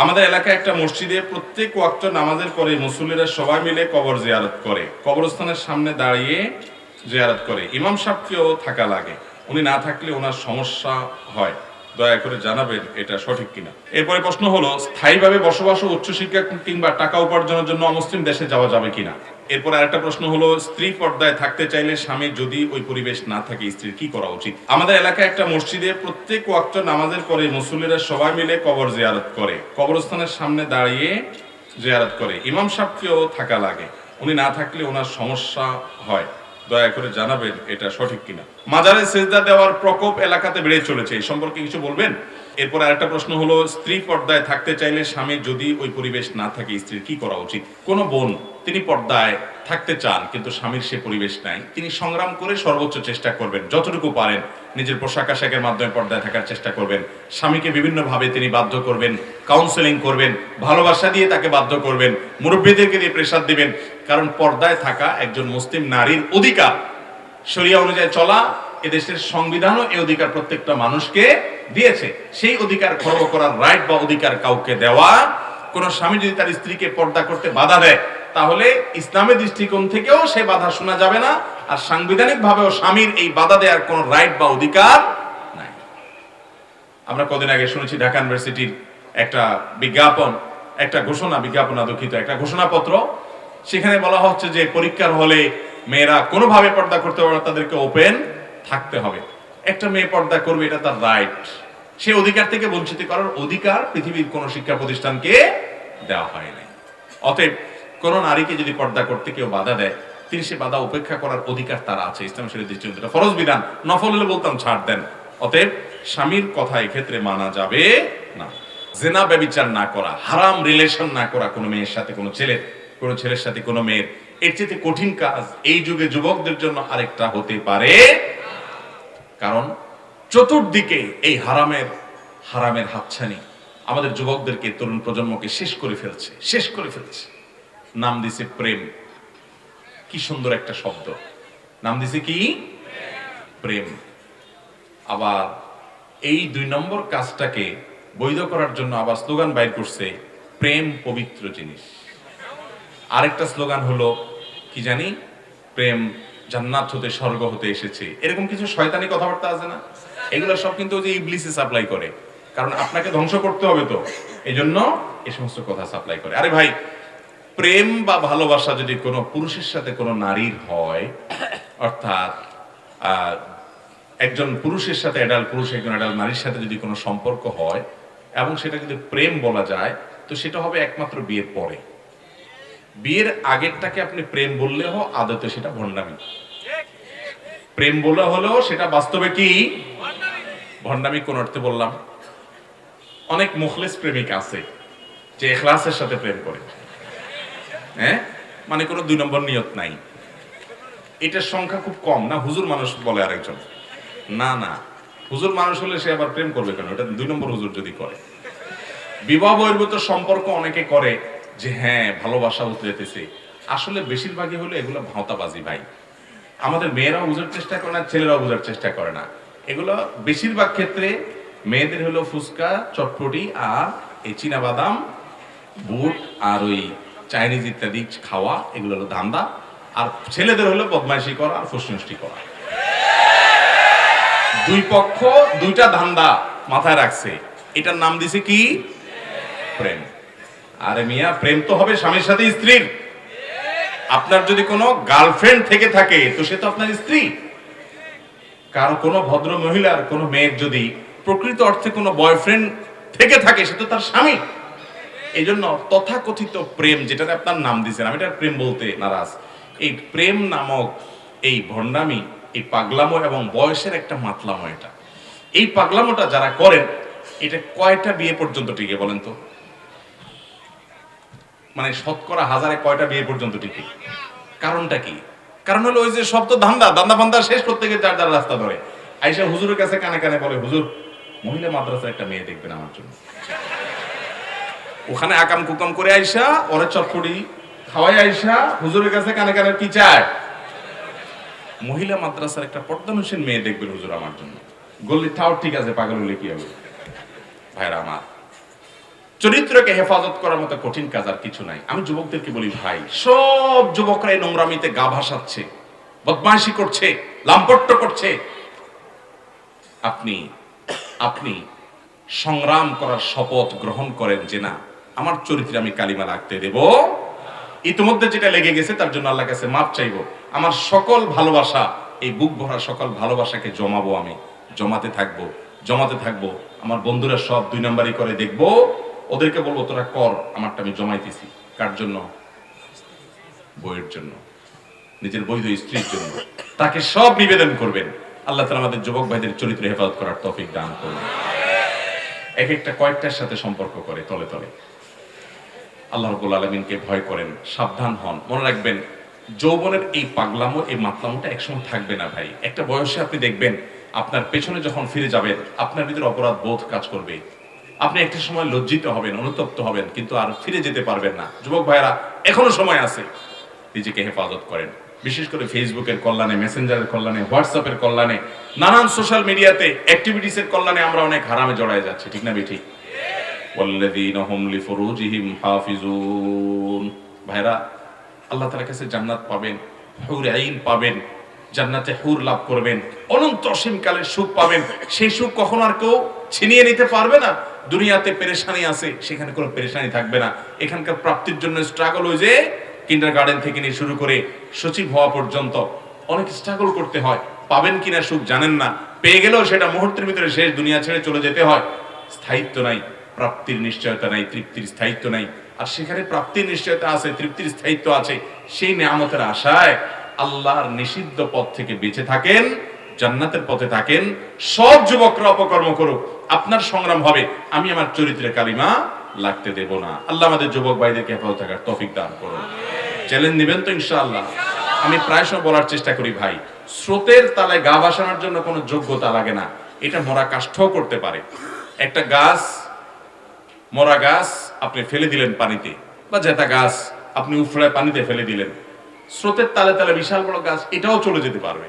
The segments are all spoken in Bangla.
আমাদের এলাকায় একটা মসজিদে প্রত্যেক ওয়াক্ত নামাজের পরে মুসল্লিরা সবাই মিলে কবর জিয়ারত করে, কবরস্থানের সামনে দাঁড়িয়ে জিয়ারত করে। ইমাম সাহেবকেও থাকা লাগে, উনি না থাকলে ওনার সমস্যা হয়। দয়া করে জানাবেন এটা সঠিক কিনা। এরপরে প্রশ্ন হলো, স্থায়ীভাবে বসবাস ও উচ্চশিক্ষা কিংবা টাকা উপার্জনের জন্য অমুসলিম দেশে যাওয়া যাবে কিনা। এরপর আরেকটা প্রশ্ন হলো, স্ত্রী পর্দায় থাকতে চাইলে স্বামী যদি ওই পরিবেশ না থাকে স্ত্রীর কি করা উচিত। আমাদের এলাকায় একটা মসজিদে প্রত্যেক ওয়াক্ত নামাজের পরে মুসল্লিরা সবাই মিলে কবর জিয়ারত করে, কবরস্থানের সামনে দাঁড়িয়ে জিয়ারত করে। ইমাম সাহেবকেও থাকা লাগে, উনি না থাকলে ওনার সমস্যা হয়। দয়া করে জানাবেন এটা সঠিক কিনা। মাজারে সেজদা দেওয়ার প্রকোপ এলাকাতে বেড়ে চলেছে, এই সম্পর্কে কিছু বলবেন। এরপর আরেকটা প্রশ্ন হলো, স্ত্রী পর্দায় থাকতে চাইলে স্বামী যদি ওই পরিবেশ না থাকে স্ত্রীর কি করা উচিত। কোন বোন তিনি পর্দায় থাকতে চান কিন্তু স্বামীর সে পরিবেশ নাই, তিনি সংগ্রাম করে সর্বোচ্চ চেষ্টা করবেন, যতটুকু পারেন নিজের পোশাক আশাকের মাধ্যমে পর্দায় থাকার চেষ্টা করবেন। স্বামীকে বিভিন্নভাবে তিনি বাধ্য করবেন, কাউন্সেলিং করবেন, ভালোবাসা দিয়ে তাকে বাধ্য করবেন, মুরব্বীদেরকে দিয়ে প্রেসার দিবেন। কারণ পর্দায় থাকা একজন মুসলিম নারীর অধিকার। শরিয়া অনুযায়ী চলা এদেশের সংবিধানও এই অধিকার প্রত্যেকটা মানুষকে দিয়েছে। সেই অধিকার খর্ব করার রাইট বা অধিকার কাউকে দেওয়া, কোন স্বামী যদি তার স্ত্রীকে পর্দা করতে বাধা দেয় তাহলে ইসলামের দৃষ্টিকোণ থেকেও সে বাধা শোনা যাবে না, আর সাংবিধানিক ভাবেও স্বামীর এই বাধা দেওয়ার কোন রাইট বা অধিকার নাই। আমরা কদিন আগে শুনেছি ঢাকা ইউনিভার্সিটির একটা বিজ্ঞাপন, একটা ঘোষণা, বিজ্ঞাপন না দুঃখিত, একটা ঘোষণাপত্র। সেখানে বলা হচ্ছে যে পরীক্ষার হলে মেয়েরা কোনোভাবে পর্দা করতে পারবে, তাদেরকে ওপেন থাকতে হবে। একটা মেয়ে পর্দা করবে, এটা তার রাইট। সে অধিকার থেকে বঞ্চিত করার অধিকার পৃথিবীর কোন শিক্ষা প্রতিষ্ঠানকে দেওয়া হয় নাই। অতএব কোন নারীকে যদি পর্দা করতে কেউ বাধা দেয়, তিনি সে বাধা উপেক্ষা করার অধিকার তার আছে। ইসলাম শরীয়তের দৃষ্টিকোণ থেকে ফরজ বিধান, নফল হলে বলতাম ছাড় দেন। অতএব স্বামীর কথা এক্ষেত্রে মানা যাবে না। জেনা ব্যভিচার না করা, হারাম রিলেশন না করা কোনো মেয়ের সাথে, কোনো ছেলের সাথে কোনো মেয়ের, এর চেয়ে কঠিন কাজ এই যুগে যুবকদের জন্য আরেকটা হতে পারে। কারণ চতুর্দিকে এই হারামের হাতছানি আমাদের যুবকদেরকে, তরুণ প্রজন্মকে শেষ করে ফেলছে। নাম দিছে প্রেম। কি সুন্দর একটা শব্দ, নাম দিছে কি প্রেম। আবার এই 2 নম্বর কাজটাকে বৈধ করার জন্য আবার স্লোগান বাইর করছে, প্রেম পবিত্র জিনিস। আরেকটা স্লোগান হলো কি জানি, প্রেম জান্নাত হতে, স্বর্গ হতে এসেছে। এরকম কিছু শয়তানি কথাবার্তা আছে না, এগুলো সব কিন্তু ওই যে ইবলিসে সাপ্লাই করে। কারণ আপনাকে ধ্বংস করতে হবে, তো এই জন্য এই সমস্ত কথা সাপ্লাই করে। আরে ভাই, প্রেম বা ভালোবাসা যদি কোনো পুরুষের সাথে কোনো নারীর হয়, অর্থাৎ একজন পুরুষের সাথে অ্যাডাল্ট পুরুষ একজন অ্যাডাল্ট নারীর সাথে যদি কোনো সম্পর্ক হয় এবং সেটা যদি প্রেম বলা যায়, তো সেটা হবে একমাত্র বিয়ের পরে। বিয়ের আগেরটাকে আপনি প্রেম বললেও আদতে সেটা ভণ্ডামি, প্রেম বলা হলেও সেটা বাস্তবে কি ভণ্ডামি। কোন অর্থে বললাম, অনেক মুখলেস প্রেমিক আছে যে ইখলাসের সাথে প্রেম করে, মানে কোনো 2 নম্বর নিয়ত নাই। এটার সংখ্যা খুব কম না, হুজুর মানুষ বলে আরেকজন। না, হুজুর মানুষ হলে সে আবার প্রেম করবে কেন, এটা 2 নম্বর হুজুর যদি করে। বিবাহ বহির্ভূত সম্পর্ক অনেকে করে যে হ্যাঁ ভালোবাসা উতরেতেছে, আসলে বেশিরভাগই হলো এগুলো ভাঁওতাবাজি ভাই। আমাদের মেয়েরাও বোঝার চেষ্টা করে না, ছেলেরাও বোঝার চেষ্টা করে না। এগুলো বেশিরভাগ ক্ষেত্রে মেয়েদের হলো ফুচকা, চটপটি আর এই চীনা বাদাম, বুট আর ওই চাইনিজ ইত্যাদি খাওয়া, এগুলো হলো ধান্দা। আর ছেলেদের হলো বদমাইশি করা আর ফুসফুসটি করা। 2 পক্ষ 2টা ধান্দা মাথায় রাখছে, এটার নাম দিছে কি প্রেম। আরে মিয়া, প্রেম তো হবে স্বামীর সাথে স্ত্রীর। আপনার যদি কোনো গার্লফ্রেন্ড থেকে থাকে তো সে তো আপনার স্ত্রী। কারণ কোনো ভদ্র মহিলার, কোনো মেয়ের যদি প্রকৃত অর্থে কোনো বয়ফ্রেন্ড থেকে থাকে সে তো তার স্বামী। এই জন্য তথাকথিত প্রেম, যেটা আপনার নাম দিয়েছেন, আমি এটা প্রেম বলতে নারাজ। এই প্রেম নামক এই ভণ্ডামি, এই পাগলামো এবং বয়সের একটা মাতলামো, এটা এই পাগলামোটা যারা করেন, এটা কয়টা বিয়ে পর্যন্ত টিকে বলেন তো? মানে শতকরা 1000-এ কয়টা বিয়ে পর্যন্ত টিকে? কারণটা কি? কারণ হলো ওই যে সব তো ধান্দা ফান্দা শেষ করতে গিয়ে যার রাস্তা ধরে আইসা হুজুরের কাছে কানে কানে বলে, হুজুর মহিলা মাদ্রাসার একটা মেয়ে দেখবেন আমার জন্য। ওখানে আকাম কুকাম করে আইসা ওরে চটপটি খাওয়াই আইসা হুজুরের কাছে কানে কানে কি চায়, মহিলা মাদ্রাসার একটা পর্দানুশীল মেয়ে দেখবেন হুজুর আমার জন্য। গল্লি তাও ঠিক আছে, পাগল হলে কি হবে ভাইরা আমার। চরিত্রকে হেফাজত করার মতো কঠিন কাজ আর কিছু নাই। আমি যুবকদেরকে বলি, ভাই, সব যুবকরা এই নোংরামিতে গা ভাসাচ্ছে, বদমাইশি করছে, লাম্পট্য করছে। আপনি আপনি সংগ্রাম করার শপথ গ্রহণ করেন যে না, আমার চরিত্রে আমি কালিমা লাগতে দেব। ইতিমধ্যে যেটা লেগে গেছে তার জন্য আল্লাহর কাছে মাপ চাইবো। আমার সকল ভালোবাসা, এই বুক ভরা সকল ভালোবাসাকে জমাবো, আমি জমাতে থাকবো। আমার বন্ধুরা সব 2 নাম্বারই করে দেখবো, ওদেরকে বলবো তোরা কর, আমারটা আমি জমাইতেছি। কার জন্য? বইয়ের জন্য, নিজের বৈধ স্ত্রীর জন্য। তাকে সব নিবেদন করবেন। আল্লাহ তাআলা আমাদের যুবক ভাইদের চরিত্র হেফাজত করার তৌফিক দান করুন। এক একটা কয়েকটার সাথে সম্পর্ক করে তলে তলে। আল্লাহ রাব্বুল আলামিনকে ভয় করেন, সাবধান হন। মনে রাখবেন, যৌবনের এই পাগলামো, এই মাতলামোটা একসময় থাকবে না ভাই। একটা বয়সে আপনি দেখবেন, আপনার পেছনে যখন ফিরে যাবেন, আপনার ভিতরে অপরাধ বোধ কাজ করবে। আপনি একটা সময় লজ্জিত হবেন, অনুতপ্ত হবেন, কিন্তু আর ফিরে যেতে পারবেন না। যুবক ভাইরা, এখনো সময় আছে, নিজেকে হেফাজত করেন। বিশেষ করে ফেসবুকের কল্যাণে, মেসেঞ্জারের কল্যাণে, হোয়াটসঅ্যাপের কল্যাণে, নানান সোশ্যাল মিডিয়াতে অ্যাক্টিভিটিসের কল্যাণে আমরা অনেক হারামে জড়ায় যাচ্ছি, ঠিক না বেঠিক? ওয়াল্লাযীনা হুম লিফুরুজিহিম হাফিজুন। ভাইরা, আল্লাহ তাআলার কাছে জান্নাত পাবেন, হুর আইন পাবেন, জান্নাতে হুর লাভ করবেন, অনন্ত অসীমকালের সুখ পাবেন। সেই সুখ কখনো আর কেউ ছিনিয়ে নিতে পারবে না। দুনিয়াতে পেরেশানি আছে, সেখানে কোনো পেরেশানি থাকবে না। এখানকার প্রাপ্তির জন্য স্ট্রাগল হয়ে যে কিন্ডারগার্টেন থেকে নিয়ে শুরু করে সচিব হওয়া পর্যন্ত অনেক স্ট্রাগল করতে হয়। পাবেন কিনা সুখ জানেন না, পেয়ে গেলেও সেটা মুহূর্তের ভিতরে শেষ, দুনিয়া ছেড়ে চলে যেতে হয়। স্থায়িত্ব নাই, প্রাপ্তির নিশ্চয়তা নাই, তৃপ্তির স্থায়িত্ব নাই। আর সেখানে প্রাপ্তির নিশ্চয়তা আছে, তৃপ্তির স্থায়িত্ব আছে। সেই নিয়ামতের আশায় আল্লাহর নিষিদ্ধ পথ থেকে বেঁচে থাকেন, জান্নাতের পথে থাকেন। সব যুবকরা অপকর্ম করুক, আপনার সংগ্রাম হবে আমি আমার চরিত্রে কালিমা লাগতে দেব না। আল্লাহ আমাদের যুবক ভাইদেরকে হেফাজত থাকার তৌফিক দান করুন। চ্যালেঞ্জ নেবেন তো ইনশাআল্লাহ? আমি প্রায় সময় বলার চেষ্টা করি, ভাই, স্রোতের তালে গা ভাসানোর জন্য কোনো যোগ্যতা লাগে না। এটা মরা কাষ্ঠও করতে পারে। একটা গাছ, মরা গাছ আপনি ফেলে দিলেন পানিতে, বা জেতা গাছ আপনি উফড়ায় পানিতে ফেলে দিলেন, স্রোতের তালে তালে বিশাল বড় গাছ এটাও চলে যেতে পারবে।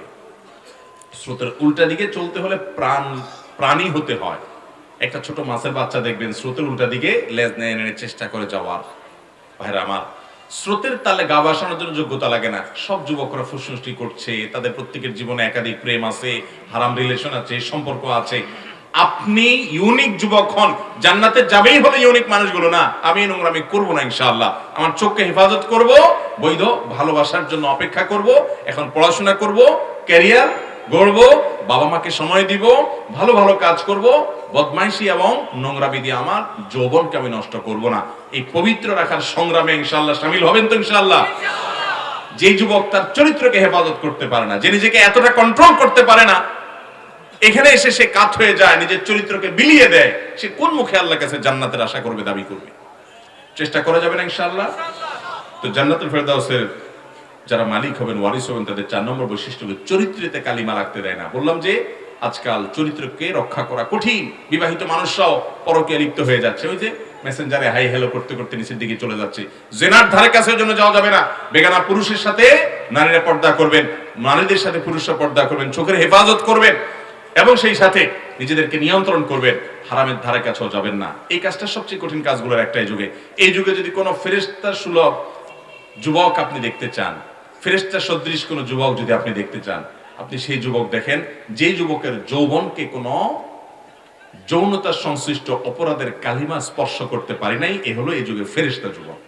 স্রোতের উল্টা দিকে চলতে হলে প্রাণী হতে হয়। একটা ছোট মাছের বাচ্চা দেখবেন স্রোতের উল্টা দিকে লেজ নেড়ে নেড়ে চেষ্টা করে যাওয়ার। ভাইরা আমার, স্রোতের তালে গা ভাসানোর জন্য যোগ্যতা লাগে না। সব যুবকরা ফুসফুসটি করছে, তাদের প্রত্যেকের জীবনে একাধিক প্রেম আছে, হারাম রিলেশন আছে, সম্পর্ক আছে। আপনি ইউনিক যুবক হন, জান্নাতে যাবেই হলে ইউনিক মানুষগুলো না। আমি নোংরামি করব না ইনশাআল্লাহ। আমার চোখকে হেফাজত করব, বৈধ ভালোবাসার জন্য অপেক্ষা করব, এখন পড়াশোনা করব, ক্যারিয়ার গড়ব, বাবা মাকে সময় দিব, ভালো ভালো কাজ করব, বদমাইশি এবং নোংরামি দিয়ে আমার যৌবনকে আমি নষ্ট করব না। এই পবিত্র রাখার সংগ্রামে ইনশাআল্লাহ শামিল হবেন তো ইনশাআল্লাহ? যে যুবক তার চরিত্রকে হেফাজত করতে পারে না, যে নিজেকে এতটা কন্ট্রোল করতে পারে না, এখানে এসে সে কাত হয়ে যায়, নিজের চরিত্রকে বিলিয়ে দেয়, সে কোন মুখে আল্লাহর কাছে জান্নাতের আশা করবে, দাবি করবে? চেষ্টা করা যাবে না ইনশাআল্লাহ? তো জান্নাতুল ফেরদাউসের যারা মালিক হবেন, ওয়ারিস হবেন, তাদের 4 নম্বর বৈশিষ্ট্য হলো চরিত্রেতে কালিমা লাগতে দেয় না। বললাম যে আজকাল চরিত্রকে রক্ষা করা কঠিন। বিবাহিত মানুষরাও পরকীয়া লিপ্ত হয়ে যাচ্ছে। ওই যে মেসেঞ্জারে হাই হ্যালো করতে করতে নিচের দিকে চলে যাচ্ছে। জেনার ধারে কাছের জন্য যাওয়া যাবে না। বেগানা পুরুষের সাথে নারীরা পর্দা করবেন, নারীদের সাথে পুরুষরা পর্দা করবেন, চোখের হেফাজত করবেন এবং সেই সাথে নিজেদেরকে নিয়ন্ত্রণ করবেন। হারামের ধারে কাছেও যাবেন না। এই কাজটা সবচেয়ে কঠিন কাজগুলোর একটাই যুগে। এই যুগে যদি কোনো ফেরেশতা সুলভ যুবক আপনি দেখতে চান, ফেরেশতা সদৃশ কোন যুবক যদি আপনি দেখতে চান, আপনি সেই যুবক দেখেন যে যুবকের যৌবনকে কোন যৌনতার সংশ্লিষ্ট অপরাধের কালিমা স্পর্শ করতে পারে নাই। এ হলো এই যুগের ফেরেশতা যুবক।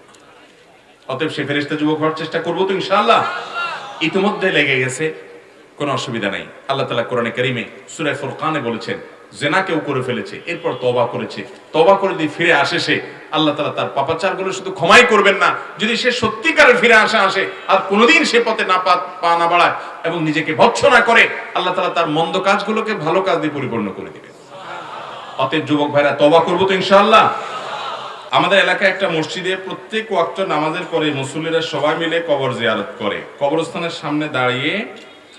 অতএব সেই ফেরেশতা যুবক হওয়ার চেষ্টা করবো তো ইনশাআল্লাহ? ইতিমধ্যে লেগে গেছে, কোনো অসুবিধা নাই। আল্লাহ তাআলা কোরআনে কারীমে সূরা ফুরকানে বলেছেন, জেনা কেউ করে ফেলেছে, এরপর তওবা করেছে, তওবা করে দিয়ে ফিরে আসে সে, আল্লাহ তাআলা তার পাপাচারগুলো শুধু ক্ষমাই করবেন না, যদি সে সত্যিকারের ফিরে আসে আর কোনোদিন সে পথে পা না বাড়ায় এবং নিজেকে ভৎসনা করে, আল্লাহ তাআলা তার মন্দ কাজগুলোকে ভালো কাজ দিয়ে পরিপূর্ণ করে দিবেন। অতএব যুবক ভাইরা, তওবা করবো তো ইনশাআল্লাহ? আমাদের এলাকায় একটা মসজিদে প্রত্যেক ওয়াক্ত নামাজের পরে মুসল্লিরা সবাই মিলে কবর জিয়ারত করে, কবরস্থানের সামনে দাঁড়িয়ে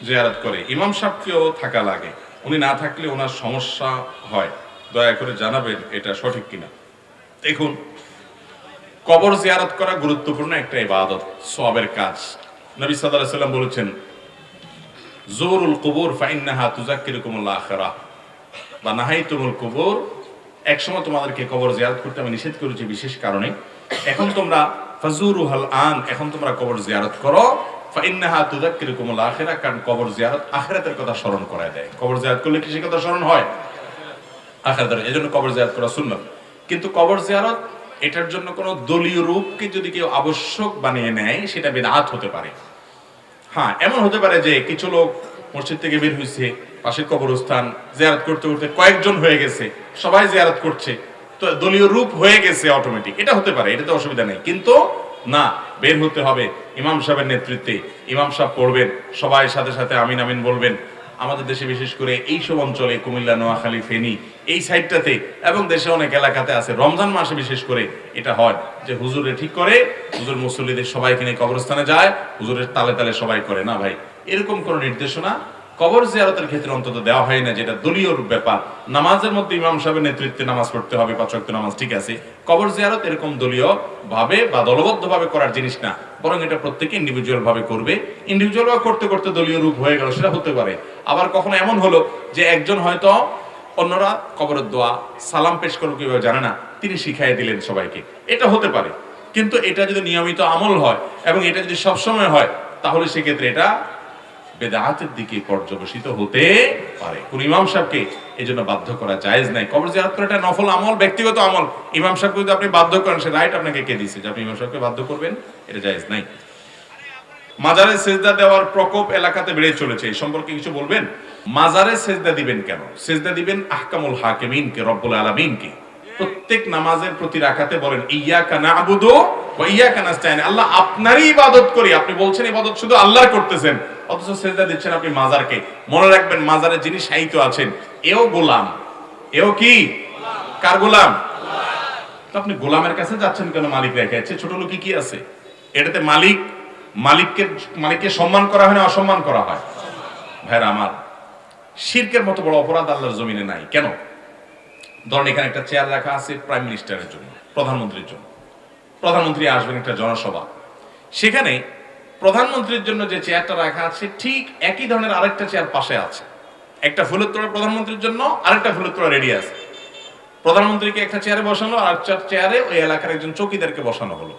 জিয়ারত করে। ইমাম সাহেবকেও থাকা লাগে, উনি না থাকলে ওনার সমস্যা হয়। দয়া করে জানাবেন এটা সঠিক কিনা। দেখুন, কবর জিয়ারত করা গুরুত্বপূর্ণ একটা ইবাদত, সওয়াবের কাজ। নবী সাল্লাল্লাহু আলাইহি ওয়াসাল্লাম বলেছেন, জুরুল কুবুর ফাইন্নাহা তুযাক্কিরুকুমুল আখিরাহ, বা নাহাইতুমুল কুবুর একসময় তোমাদেরকে কবর জিয়ারত করতে আমি নিষেধ করেছি বিশেষ কারণে। এখন তোমরা ফাজুরুহাল আন, এখন তোমরা কবর জিয়ারত করো, ফাইন্নাহা তুযাক্কিরুকুমুল আখিরা, কারণ কবর জিয়ারত আখিরাতের কথা স্মরণ করায় দেয়। কবর জিয়ারত করলে কিসের কথা স্মরণ হয়? আখিরাতের। এজন্য কবর জিয়ারত করা সুন্নাত। কিন্তু কবর জিয়ারত এটার জন্য কোনো দলীয় রূপকে যদি কেউ আবশ্যক বানিয়ে নেয় সেটা বিদআত হতে পারে। হ্যাঁ, এমন হতে পারে যে কিছু লোক মসজিদ থেকে বের হয়েছে, পাশের কবরস্থান জিয়ারত করতে করতে কয়েকজন হয়ে গেছে, সবাই জিয়ারত করছে, তো দলীয় রূপ হয়ে গেছে অটোমেটিক, এটা হতে পারে, এটাতে অসুবিধা নেই। কিন্তু না, বের হতে হবে ইমাম সাহেবের নেতৃত্বে, ইমাম সাহেব পড়বেন, সবাই সাথে সাথে আমিন আমিন বলবেন। আমাদের দেশে বিশেষ করে এইসব অঞ্চলে, কুমিল্লা, নোয়াখালী, ফেনী এই সাইডটাতে এবং দেশে অনেক এলাকাতে আছে, রমজান মাসে বিশেষ করে এটা হয় যে হুজুরে ঠিক করে, হুজুর মুসল্লিদের সবাইকে নিয়ে কবরস্থানে যায়, হুজুরের তালে তালে সবাই করে। না ভাই, এরকম কোন নির্দেশনা কবর জিয়ারতের ক্ষেত্রে অন্তত দেওয়া হয় না, যেটা দলীয় ব্যাপার। নামাজের মধ্যে ইমাম সাহেবের নেতৃত্বে নামাজ পড়তে হবে, 5 ওয়াক্ত নামাজ, ঠিক আছে। কবর জিয়ারত এরকম দলীয় ভাবে বা দলবদ্ধ ভাবে করার জিনিস না, বরং এটা প্রত্যেকে ইন্ডিভিজুয়াল ভাবে করবে। ইন্ডিভিজুয়াল ভাবে করতে করতে দলীয় রূপ হয়ে গেল, সেটা হতে পারে। আবার কখনো এমন হলো যে একজন হয়তো অন্যরা কবরের দোয়া সালাম পেশ করবো কিভাবে জানে না, তিনি শিখাই দিলেন সবাইকে, এটা হতে পারে। কিন্তু এটা যদি নিয়মিত আমল হয় এবং এটা যদি সবসময় হয়, তাহলে সেক্ষেত্রে এটা বেদাতের দিকে পর্যবসিত হতে পারে। কোন ইমাম সাহেবকে এই জন্য বাধ্য করা জায়েজ নাই। কবর জিয়ারত করা এটা নফল আমল, ব্যক্তিগত আমল। ইমাম সাহেবকে যদি আপনি বাধ্য করেন, সে রাইট আপনাকে কে দিয়েছে যে আপনি ইমাম সাহেবকে বাধ্য করবেন? এটা জায়েজ নাই। মাজারে সেজদা দেওয়ার প্রকোপ এলাকাতে বেড়ে চলেছে, এই সম্পর্কে কিছু বলবেন? মাজারে সেজদা দিবেন কেন? সেজদা দিবেন আহকামুল হাকিমিনকে, রব্বুল আলামিনকে। প্রত্যেক নামাজের প্রতি রাকাতে বলেন ইয়্যাকা না'বুদু ওয়া ইয়্যাকা নাস্তাইন, আল্লাহ আপনারই ইবাদত করি। আপনি বলছেন ইবাদত শুধু আল্লাহর করতেছেন, অথচ সেজদা দিচ্ছেন আপনি মাজারকে। মনে রাখবেন, মাজারে যিনি শায়িত আছেন এও গোলাম। এও কি? কার গোলাম? তো আপনি গোলামের কাছে যাচ্ছেন কেন? মালিক রেখে আছে, ছোট লোক কি আছে এটাতে? মালিককে সম্মান করা হয় না অসম্মান করা হয়? ভাইরা আমার, শিরকের মতো বড় অপরাধ আল্লাহর জমিনে নাই। কেন? ধরেন এখানে একটা চেয়ার রাখা আছে প্রাইম মিনিস্টারের জন্য, প্রধানমন্ত্রীর জন্য। প্রধানমন্ত্রী আসবেন একটা জনসভা, সেখানে প্রধানমন্ত্রীর জন্য যে চেয়ারটা রাখা আছে ঠিক একই ধরনের আরেকটা চেয়ার পাশে আছে। একটা ফুলের তোড়া প্রধানমন্ত্রীর জন্য, আরেকটা ফুলের তোড়া রেডি আছে। প্রধানমন্ত্রীকে একটা চেয়ারে বসানো, আর একটা চেয়ারে ওই এলাকার একজন চৌকিদারকে বসানো হলো,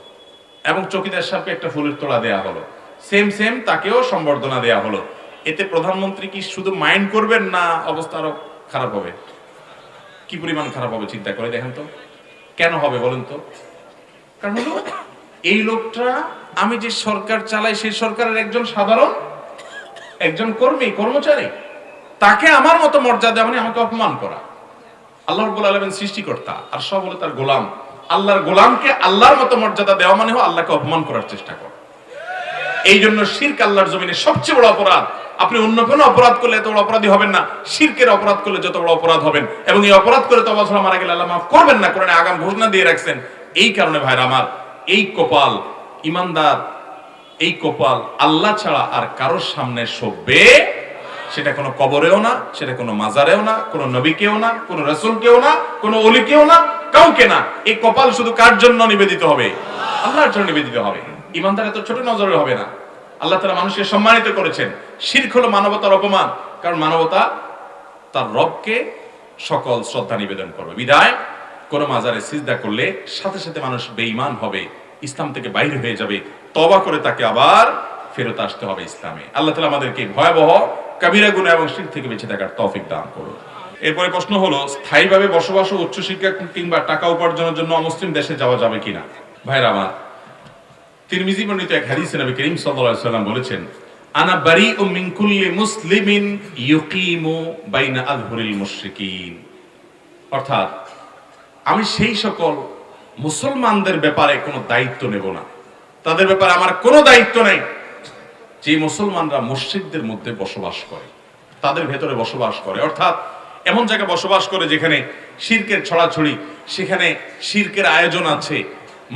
এবং চৌকিদার সাহেবকে একটা ফুলের তোড়া দেয়া হলো। সেম তাকেও সম্বর্ধনা দেয়া হলো। এতে প্রধানমন্ত্রী কি শুধু মাইন্ড করবেন, না অবস্থা আরো খারাপ হবে? কি পরিমাণ খারাপ হবে চিন্তা করে দেখেন তো। কেন হবে বলেন তো? কারণ হলো এই লোকটা, আমি যে সরকার চালাই সেই সরকারের একজন সাধারণ, একজন কর্মচারী, তাকে আমার মতো মর্যাদা মানে আমাকে অপমান করা। আল্লাহ রাব্বুল আলামিন সৃষ্টিকর্তা, আর সব হলো তার গোলাম। আল্লাহর গোলামকে আল্লাহর মতো মর্যাদা দেওয়া মানে হলো আল্লাহকে অপমান করার চেষ্টা করা। এই জন্য শিরক আল্লাহর জমিনে সবচেয়ে বড় অপরাধ। আপনি অন্য কোনো অপরাধ করলে এত বড় অপরাধী হবেন না, শিরকের অপরাধ করলে যত বড় অপরাধ হবেন। এবং এই অপরাধ করে তওবা ছাড়া মারা গেলে আল্লাহ মাফ করবেন না, কোরআনে আগাম ঘোষণা দিয়ে রাখছেন। এই কারণে ভাইরা আমার, এই কপাল ইমানদার, এই কপাল আল্লাহ ছাড়া আর কারোর সামনে শোভবে, সেটা কোনো কবরেও না, সেটা কোনো মাজারেও না, কোনো নবীকেও না, কোনো রাসূলকেও না, কোনো ওলিকেও না, কাউকে না। এই কপাল শুধু কার জন্য নিবেদিত হবে? আল্লাহর জন্য নিবেদিত হবে। ইমানদার এত ছোট নজরে হবে না। আল্লাহ তাআলা মানুষকে সম্মানিত করেছেন। শিরক হলো মানবতার অপমান, কারণ মানবতা তার রবকে সকল শ্রদ্ধা নিবেদন করবে। বিদায় কোন মাজারে সিজদা করলে সাথে সাথে মানুষ বেঈমান হবে, ইসলাম থেকে বাইরে হয়ে যাবে। তওবা করে তাকে আবার ফেরত আসতে হবে ইসলামে। আল্লাহ তাআলা আমাদেরকে ভয়াবহ কাবিরা গুনাহ এবং শিরক থেকে বেঁচে থাকার তৌফিক দান করুন। এরপরে প্রশ্ন হলো, স্থায়ীভাবে বসবাস ও উচ্চশিক্ষা কিংবা টাকা উপার্জনের জন্য অমুসলিম দেশে যাওয়া যাবে কিনা? ভাইরা আমার, তিরমিজি বর্ণিত এক হাদিসে নবী করিম সাল্লাল্লাহু আলাইহি ওয়াসাল্লাম বলেছেন, আনা বারিউম মিন কুল্লি মুসলিমিন ইউকিমু বাইনা আযহুরিল মুশরিকিন। অর্থাৎ আমি সেই সকল মুসলমানদের ব্যাপারে কোনো দায়িত্ব নেব না, তাদের ব্যাপারে আমার কোনো দায়িত্ব নেই যে মুসলমানরা মুশরিকদের মধ্যে বসবাস করে, তাদের ভেতরে বসবাস করে। অর্থাৎ এমন জায়গায় বসবাস করে যেখানে শিরকের ছড়াছড়ি, সেখানে শিরকের আয়োজন আছে,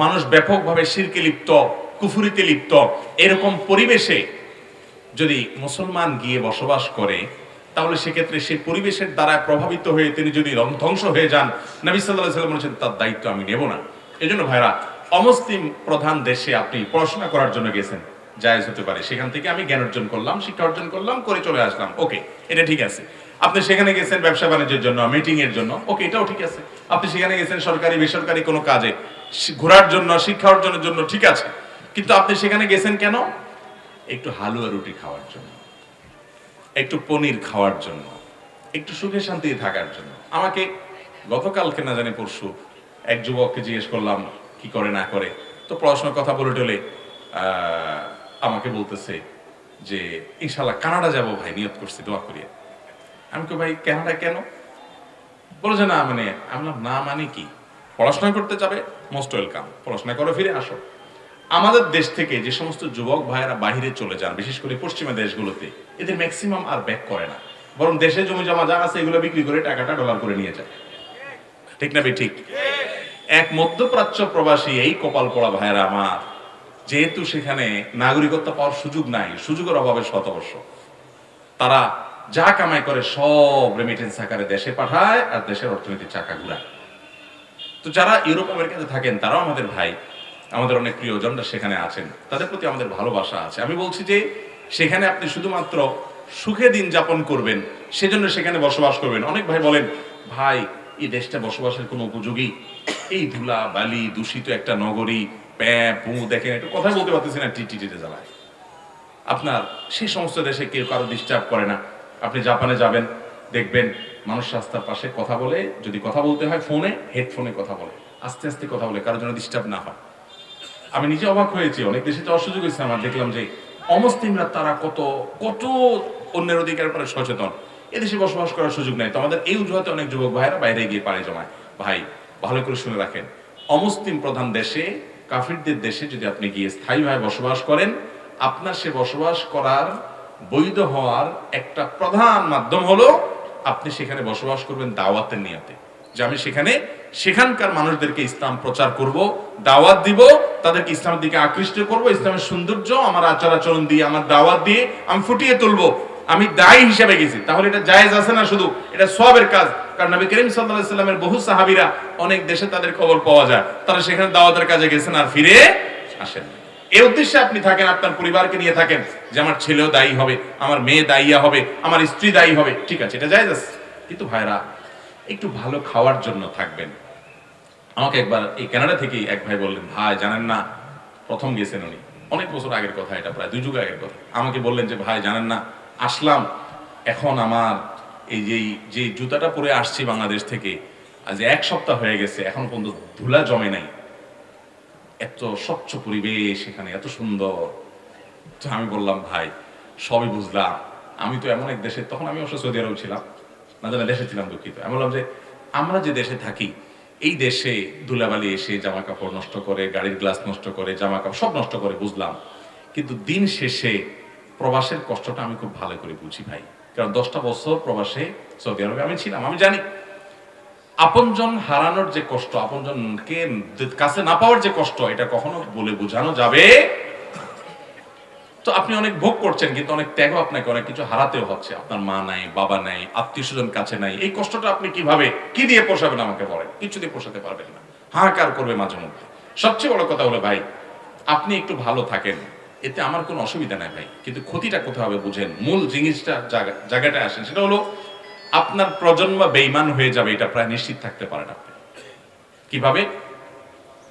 মানুষ ব্যাপকভাবে শিরকে লিপ্ত, কুফরিতে লিপ্ত, এরকম পরিবেশে যদি মুসলমান গিয়ে বসবাস করে, তাহলে সেক্ষেত্রে সেই পরিবেশের দ্বারা প্রভাবিত হয়ে তিনি যদি ধ্বংস হয়ে যান, নবী সাল্লাল্লাহু আলাইহি ওয়াসাল্লাম বলেছেন তার দায়িত্ব আমি নেব না। এজন্য ভাইরা, অমুসলিম প্রধান দেশে আপনি পড়াশোনা করার জন্য গেছেন, জায়েজ হতে পারে। সেখান থেকে আমি জ্ঞান অর্জন করলাম, শিক্ষা অর্জন করলাম, করে চলে আসলাম, ওকে, এটা ঠিক আছে। আপনি সেখানে গেছেন ব্যবসা বাণিজ্যের জন্য, মিটিং এর জন্য, ওকে, এটাও ঠিক আছে। আপনি সেখানে গেছেন সরকারি বেসরকারি কোনো কাজে, ঘোরার জন্য, শিক্ষা অর্জনের জন্য, ঠিক আছে। কিন্তু আপনি সেখানে গেছেন কেন? একটু হালুয়া রুটি খাওয়ার জন্য, একটু পনির খাওয়ার জন্য, একটু সুখে শান্তিতে থাকার জন্য। আমাকে গতকালকে না জানি পরশু এক যুবককে জিজ্ঞেস করলাম কি করে না করে, তো পড়াশোনার কথা বলে টলে আমাকে বলতেছে যে ইনশাল্লাহ কানাডা যাব ভাই, নিয়ত করছি, দোয়া করিয়া। আমি তো ভাই কানাডা কেন? বলে যে না মানে, আমি বললাম না মানে কি, পড়াশোনা করতে যাবে, মোস্ট ওয়েলকাম, পড়াশোনা করে ফিরে আসো। আমাদের দেশ থেকে যে সমস্ত যুবক ভাইয়েরা বাহিরে চলে যান, বিশেষ করে পশ্চিমা দেশগুলোতে, এদের ম্যাক্সিমাম আর ব্যাক করে না, বরং দেশে জমি জমা যা আছে এগুলো বিক্রি করে টাকাটা ডলার করে নিয়ে যায়। ঠিক না ভাই? ঠিক। এক মধ্যপ্রাচ্য প্রবাসী এই কপাল পড়া ভাইয়েরা আমার, যেহেতু সেখানে নাগরিকত্ব পাওয়ার সুযোগ নাই, সুযোগের অভাবে শতবর্ষ, তারা যা কামাই করে সব রেমিটেন্স আকারে দেশে পাঠায় আর দেশের অর্থনীতির চাকা ঘুরায়। তো যারা ইউরোপ আমেরিকাতে থাকেন তারাও আমাদের ভাই, আমাদের অনেক প্রিয়জনরা সেখানে আছেন, তাদের প্রতি আমাদের ভালোবাসা আছে। আমি বলছি যে সেখানে আপনি শুধুমাত্র সুখে দিন যাপন করবেন, সেজন্য সেখানে বসবাস করবেন। অনেক ভাই বলেন ভাই এই দেশটা বসবাসের কোনো উপযোগী, এই ধুলা বালি দূষিত একটা নগরী, পু দেখেন, একটু কথা বলতে পারতেছি না, টিটিতে জ্বালায়। আপনার সেই সমস্ত দেশে কেউ কারো ডিস্টার্ব করে না। আপনি জাপানে যাবেন, দেখবেন মানুষ রাস্তার পাশে কথা বলে, যদি কথা বলতে হয় ফোনে, হেডফোনে কথা বলে, আস্তে আস্তে কথা বলে, কারোর জন্য ডিস্টার্ব না হয়। আমি নিজে অবাক হয়েছি, অনেক দেশে যাওয়ার সুযোগ হয়েছে আমার, দেখলাম যে অমুসলিমরা তারা কত কত অন্যের অধিকারের উপরে সচেতন, এদেশে বসবাস করার সুযোগ নেই। তো আমাদের এই অজুহাতে অনেক যুবক ভাইয়েরা বাইরে গিয়ে পাড়ি জমায়। ভাই ভালো করে শুনে রাখেন, অমুসলিম প্রধান দেশে, কাফিরদের দেশে যদি আপনি গিয়ে স্থায়ীভাবে বসবাস করেন, আপনার সে বসবাস করার বৈধ হওয়ার একটা প্রধান মাধ্যম হলো আপনি সেখানে বসবাস করবেন দাওয়াতের নিয়তে, যে আমি সেখানে সেখানকার মানুষদেরকে ইসলাম প্রচার করব, দাওয়াত দিব, তাদেরকে ইসলামের দিকে আকৃষ্ট করব, ইসলামের সৌন্দর্য আমার আচার আচরণ দিয়ে, আমার দাওয়াত দিয়ে আমি ফুটিয়ে তুলবো। আমি দায়ী হিসেবে গেছি, তাহলে এটা জায়েজ আছে না? শুধু এটা সওয়াবের কাজ। কারণ নবী করিম সাল্লাল্লাহু আলাইহি সাল্লামের বহু সাহাবীরা অনেক দেশে তাদের খবর পাওয়া যায়, তারা সেখানে দাওয়াতের কাজে গেছেন আর ফিরে আসেন। এই উদ্দেশ্যে আপনি থাকেন, আপনার পরিবারকে নিয়ে থাকেন, যে আমার ছেলেও দায়ী হবে, আমার মেয়ে দায়ী হবে, আমার স্ত্রী দায়ী হবে, ঠিক আছে, এটা জায়েজ আছে। কিন্তু ভাইরা একটু ভালো খাওয়ার জন্য থাকবেন। আমাকে একবার এই কানাডা থেকে এক ভাই বললেন, ভাই জানেন না, প্রথম গেছেন উনি, অনেক বছর আগের কথা, এটা প্রায় 2 যুগ আগের কথা। আমাকে বললেন যে ভাই জানেন না, আসলাম, এখন আমার এই যে জুতাটা পরে আসছি বাংলাদেশ থেকে, আজ 1 সপ্তাহ হয়ে গেছে, এখন পর্যন্ত ধুলা জমে নাই, এত স্বচ্ছ পরিবেশ এখানে, এত সুন্দর। তো আমি বললাম ভাই সবই বুঝলাম, আমি তো এমন এক দেশে, তখন আমি অবশ্য সৌদি আরব ছিলাম, না জানা দেশে ছিলাম, দুঃখিত। আমি বললাম যে আমরা যে দেশে থাকি, এই দেশে ধুলাবালি এসে জামা কাপড় নষ্ট করে, গাড়ির গ্লাস নষ্ট করে, জামা কাপড় সব নষ্ট করে, বুঝলাম। কিন্তু দিন শেষে প্রবাসের কষ্টটা আমি খুব ভালো করে বুঝি ভাই, কারণ 10টা বছর প্রবাসে সৌদি আরবে আমি ছিলাম, আমি জানি আপনজন হারানোর যে কষ্ট, আপনজনকে কাছে না পাওয়ার যে কষ্ট, এটা কখনো বলে বোঝানো যাবে। তো আপনি অনেক ভোগ করছেন, কিন্তু অনেক ত্যাগও আপনাকে অনেক কিছু হারাতেও হচ্ছে। আপনার মা নাই, বাবা নাই, আত্মীয় স্বজন কাছে নাই, এই কষ্টটা আপনি কিভাবে, কি দিয়ে পোষাবেন আমাকে বলেন? কিছু দিয়ে পোষাতে পারবেন না, হাহাকার করবে মাঝে মধ্যে। সবচেয়ে বড় কথা হলো ভাই, আপনি একটু ভালো থাকেন, এতে আমার কোনো অসুবিধা নাই ভাই, কিন্তু ক্ষতিটা কোথায় হবে বুঝেন। মূল জিনিসটা জায়গাটা আসেন, সেটা হলো আপনার প্রজন্ম বেঈমান হয়ে যাবে, এটা প্রায় নিশ্চিত থাকতে পারেন আপনি। কিভাবে?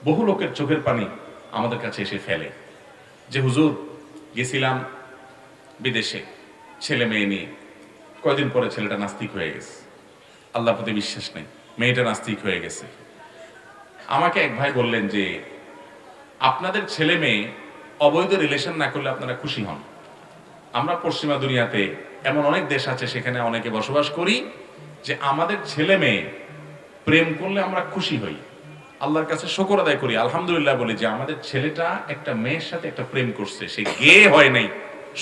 বহু লোকের চোখের পানি আমাদের কাছে এসে ফেলে যে হুজুর গেছিলাম বিদেশে ছেলে মেয়ে নিয়ে, কয়দিন পরে ছেলেটা নাস্তিক হয়ে গেছে, আল্লাহর প্রতি বিশ্বাস নেই, মেয়েটা নাস্তিক হয়ে গেছে। আমাকে এক ভাই বললেন যে আপনাদের ছেলে মেয়ে অবৈধ রিলেশন না করলে আপনারা খুশি হন। আমরা পশ্চিমা দুনিয়াতে এমন অনেক দেশ আছে, সেখানে অনেকে বসবাস করি, যে আমাদের ছেলে মেয়ে প্রেম করলে আমরা খুশি হই, আল্লাহর কাছে শুকর আদায় করি, আলহামদুলিল্লাহ বলি যে আমাদের ছেলেটা একটা মেয়ের সাথে একটা প্রেম করছে, সে গে হয় নাই,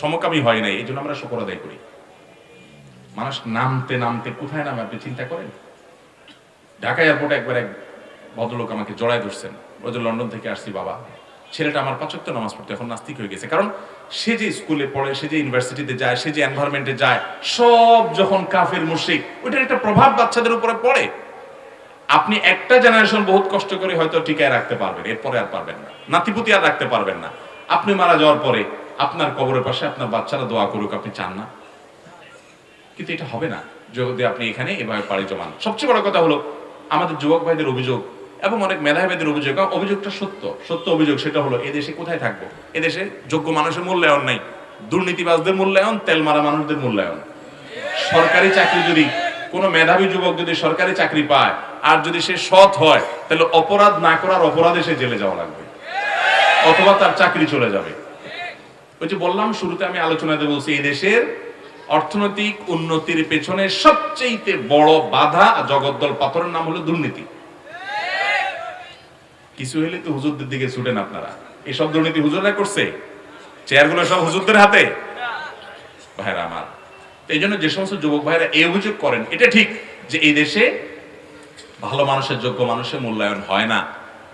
সমকামী হয় নাই, এই জন্য আমরা শুকর আদায় করি। মানুষ নামতে নামতে কোথায় নামে আপনি চিন্তা করেন? ঢাকা এয়ারপোর্টে একবার এক ভদ্রলোক আমাকে জড়ায় ধরছেন, ওই যে লন্ডন থেকে আসছি বাবা, ছেলেটা আমার 5 ওয়াক্ত নামাজ পড়তো, এখন নাস্তিক হয়ে গেছে। কারণ সে যে স্কুলে পড়ে, সে যে ইউনিভার্সিটিতে যায়, সে যে এনভায়রনমেন্টে যায়, সব যখন কাফের মুশরিক, ওইটার একটা প্রভাব বাচ্চাদের উপরে পড়ে। আপনি একটা জেনারেশন বহুত কষ্ট করে হয়তো টিকায় রাখতে পারবেন, এরপরে আর পারবেন না, নাতিপুতি আর রাখতে পারবেন না। আপনি মারা যাওয়ার পরে আপনার কবরের পাশে আপনার বাচ্চারা দোয়া করুক, আপনি চান না? কিন্তু এটা হবে না। যদি আপনি এখানে এভাবে পাড়ি জমান। সবচেয়ে বড় কথা হলো আমাদের যুবক ভাইদের অভিযোগ এবং অনেক মেধাবীদের অভিযোগ, অভিযোগটা সত্য অভিযোগ, সেটা হলো এদেশে কোথায় থাকবো, এদেশে যোগ্য মানুষের মূল্যায়ন নাই, দুর্নীতিবাজদের মূল্যায়ন, তেল মারা মানুষদের মূল্যায়ন। সরকারি চাকরি যদি কোনো মেধাবী যুবক যদি সরকারি চাকরি পায় আর যদি সে সৎ হয়, তাহলে অপরাধ না করার অপরাধে সে জেলে যাওয়া লাগবে, অথবা তার চাকরি চলে যাবে। ওই যে বললাম শুরুতে, আমি আলোচনাতে বলছি, এই দেশের অর্থনৈতিক উন্নতির পেছনে সবচেয়ে বড় বাধা জগদ্দল পাথরের নাম হলো দুর্নীতি। কিছু হলে তো হুজুরদের দিকে ছুটেন আপনারা, এসব দুর্নীতি হুজুররা করছে, চেয়ারগুলো সব হুজুরদের হাতে। ভাইরা আমার, এই জন্য যে সমস্ত যুবক ভাইরা এই অভিযোগ করেন, এটা ঠিক যে এই দেশে ভালো মানুষের, যোগ্য মানুষের মূল্যায়ন হয় না,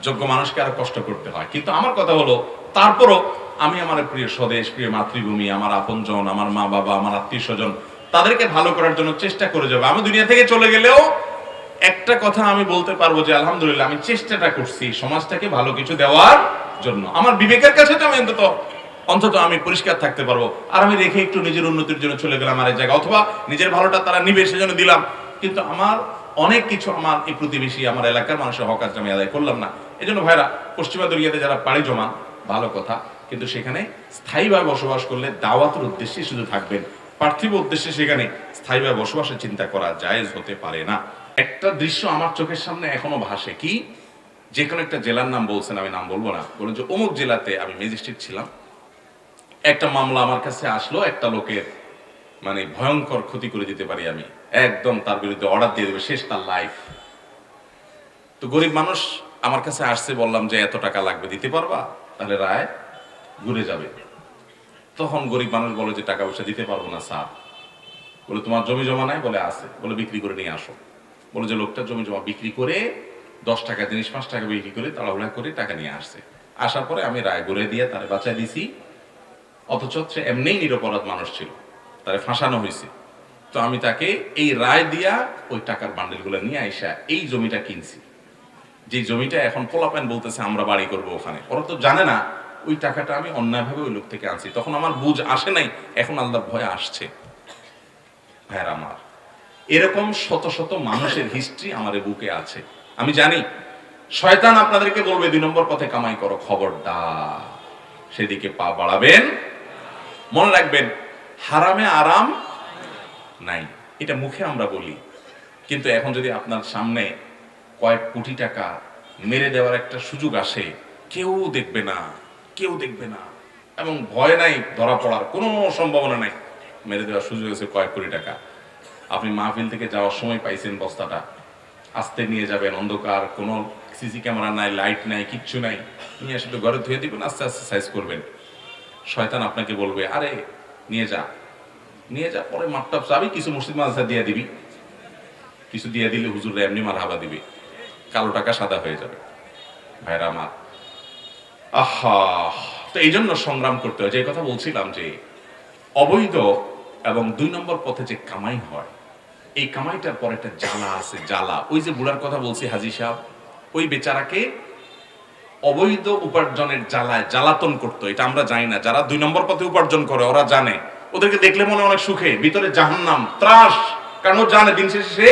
যোগ্য মানুষকে আরো কষ্ট করতে হয়। কিন্তু আমার কথা হলো, তারপরও আমি আমার প্রিয় স্বদেশ, প্রিয় মাতৃভূমি, আমার আপনজন, আমার মা বাবা, আমার আত্মীয় স্বজন, তাদেরকে ভালো করার জন্য চেষ্টা করে যাবো। আমি দুনিয়া থেকে চলে গেলেও একটা কথা আমি বলতে পারবো যে আলহামদুলিল্লাহ আমি চেষ্টাটা করছি সমাজটাকে ভালো কিছু দেওয়ার জন্য। আমার বিবেকের কাছে তো আমি অন্তত আমি পরিষ্কার থাকতে পারবো। আর আমি রেখে একটু নিজের উন্নতির জন্য চলে গেলাম আরেক জায়গায়, অথবা নিজের ভালোটা তারা নিবে সেজন্য দিলাম, কিন্তু আমার অনেক কিছু আমার এই প্রতিবেশী, আমার এলাকার মানুষের হক আজ আমি আদায় করলাম না। এই জন্য ভাইরা, পশ্চিমা দুনিয়াতে যারা পাড়ি জমান ভালো কথা, কিন্তু সেখানে স্থায়ীভাবে বসবাস করলে দাওয়াতের উদ্দেশ্যে শুধু থাকবেন, পার্থিব উদ্দেশ্যে সেখানে স্থায়ীভাবে বসবাসের চিন্তা করা জায়েজ হতে পারে না। একটা দৃশ্য আমার চোখের সামনে এখনো ভাসে, কি, যে কোনো একটা জেলার নাম বলছেন, আমি নাম বলবো না, বলেন যে অমুক জেলাতে আমি ম্যাজিস্ট্রেট ছিলাম, একটা মামলা আমার কাছে আসলো, একটা লোকের মানে ভয়ঙ্কর ক্ষতি করে দিতে পারি আমি, একদম তার বিরুদ্ধে অর্ডার দিয়ে দেবে, শেষ তার লাইফ। তো গরিব মানুষ আমার কাছে আসছে, বললাম যে এত টাকা লাগবে, দিতে পারবা, তাহলে রায় ঘুরে যাবে। তখন গরিব মানুষ বলে যে টাকা পয়সা দিতে পারবো না স্যার। বলে তোমার জমি জমা নাই? বলে আছে। বলে বিক্রি করে নিয়ে আসো। বলে যে লোকটা জমি জমা বিক্রি করে 10 টাকা জিনিস 5 টাকা বিক্রি করে তাড়াহুড়া করে টাকা নিয়ে আসছে। আসার পরে আমি রায় ঘুরে দিয়ে তারে বাঁচাই দিছি, অথচ সে এমনিই নিরপরাধ মানুষ ছিল, তারে ফাঁসানো হয়েছে। তো আমি তাকে এই রায় দিয়া ওই টাকার বান্ডেলগুলো নিয়ে আইসা এই জমিটা কিনছি, যে জমিটা এখন পোলাপান বলতেছে আমরা বাড়ি করবো ওখানে। ওরা তো জানে না ওই টাকাটা আমি অন্যায়ভাবে ওই লোক থেকে আনছি। তখন আমার বুঝ আসে নাই, এখন আল্লাহর ভয় আসছে। ভাইরা আমার, এরকম শত শত মানুষের হিস্ট্রি আমার বুকে আছে। আমি জানি শয়তান আপনাদেরকে বলবে 2 নম্বর পথে কামাই করো, খবরদার সেদিকে পা বাড়াবেন। মনে রাখবেন, হারামে আরাম নাই, এটা মুখে আমরা বলি, কিন্তু এখন যদি আপনার সামনে কয়েক কোটি টাকা মেরে দেওয়ার একটা সুযোগ আসে, কেউ দেখবে না, কেউ দেখবে না, এবং ভয় নাই, ধরা পড়ার কোনো সম্ভাবনা নাই। মেরে দেওয়ার সুযোগ আছে কয়েক কোটি টাকা, আপনি মাহফিল থেকে যাওয়ার সময় পাইছেন বস্তাটা, আস্তে নিয়ে যাবেন, অন্ধকার, কোনো সিসি ক্যামেরা নাই, লাইট নাই, কিচ্ছু নাই, নিয়ে এসে তো ঘরে ধুয়ে দিবেন, আস্তে আস্তে সাইজ করবেন। শয়তান আপনাকে বলবে আরে নিয়ে যা, নিয়ে যা, পরে মাপটাপ চাবি, কিছু মসজিদ মাদ্রাসা দিয়ে দিবি, কিছু দিয়ে দিলে হুজুররা এমনি মার হাবা দিবে, কালো টাকা সাদা হয়ে যাবে। ভাইরা আমার, আহা, তো এই জন্য সংগ্রাম করতে হয়। যে কথা বলছিলাম যে অবৈধ এবং 2 নম্বর পথে যে কামাই হয়, এই কামাইটার পর একটা জ্বালা আছে, জ্বালা। ওই যে বুড়ার কথা বলছি হাজী সাহেব, ওই বেচারাকে অবৈধ উপার্জনের জ্বালায় জ্বালাতন করতো। এটা আমরা জানি না, যারা 2 নম্বর পথে উপার্জন করে ওরা জানে, ওদেরকে দেখলে মনে অনেক সুখে, ভিতরে জাহান্নাম, ত্রাস। কারণ ও জানে দিন শেষে সে